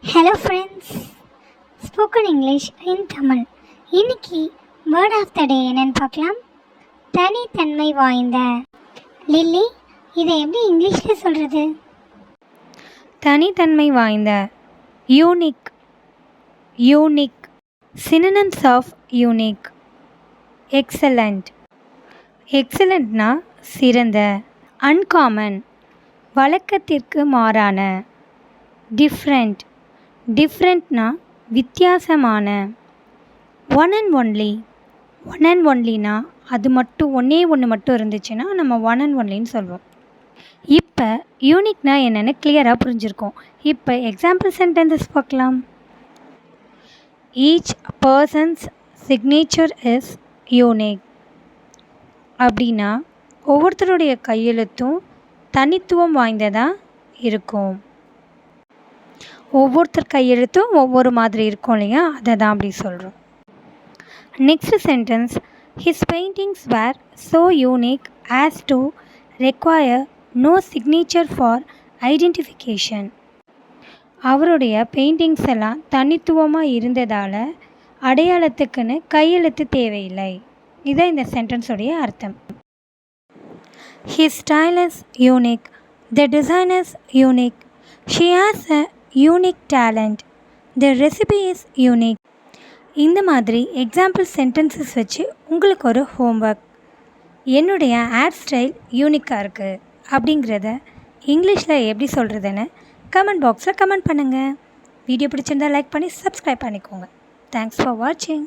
Hello friends, spoken English இன் தமிழ். இன்னைக்கு word of the டே என்னன்னு பார்க்கலாம். தனித்தன்மை வாய்ந்த. லில்லி, இதை எப்படி இங்கிலீஷில் சொல்கிறது? தனித்தன்மை வாய்ந்த, unique. Unique. Synonyms of unique: excellent. எக்ஸலண்ட்னா சிறந்த. அன்காமன், வழக்கத்திற்கு மாறான. டிஃப்ரெண்ட். டிஃப்ரெண்ட்னா வித்தியாசமான. One and only. One and ஒன்லினா அது மட்டும் ஒன்று மட்டும் இருந்துச்சுன்னா நம்ம ஒன் அண்ட் ஒன்லின்னு சொல்லுவோம். இப்போ யூனிக்னா என்னென்னு கிளியராக புரிஞ்சுருக்கோம். இப்போ எக்ஸாம்பிள் சென்டென்சஸ் பார்க்கலாம். Each persons signature is unique. அப்படின்னா ஒவ்வொருத்தருடைய கையெழுத்தும் தனித்துவம் வாய்ந்ததாக இருக்கும். ஒவ்வொருத்தர் கையெழுத்தும் ஒவ்வொரு மாதிரி இருக்கும் இல்லையா, அதை தான் அப்படி சொல்கிறோம். Next sentence: his paintings were so unique as to require no signature for identification. அவருடைய பெயிண்டிங்ஸ் எல்லாம் தனித்துவமாக இருந்ததால் அடையாளத்துக்குன்னு கையெழுத்து தேவையில்லை. இதான் இந்த சென்டென்ஸோடைய அர்த்தம். His style is unique. The design is unique. She has a unique talent. The recipe is unique. இந்த மாதிரி எக்ஸாம்பிள் சென்டென்சஸ் வச்சு உங்களுக்கு ஒரு ஹோம்ஒர்க். என்னுடைய ஹேர் ஸ்டைல் யூனிக்காக இருக்குது அப்படிங்கிறத இங்கிலீஷில் எப்படி சொல்கிறதுன்னு கமெண்ட் பாக்ஸில் கமெண்ட் பண்ணுங்கள். வீடியோ பிடிச்சிருந்தால் லைக் பண்ணி சப்ஸ்கிரைப் பண்ணிக்கோங்க. தேங்க்ஸ் ஃபார் வாட்சிங்.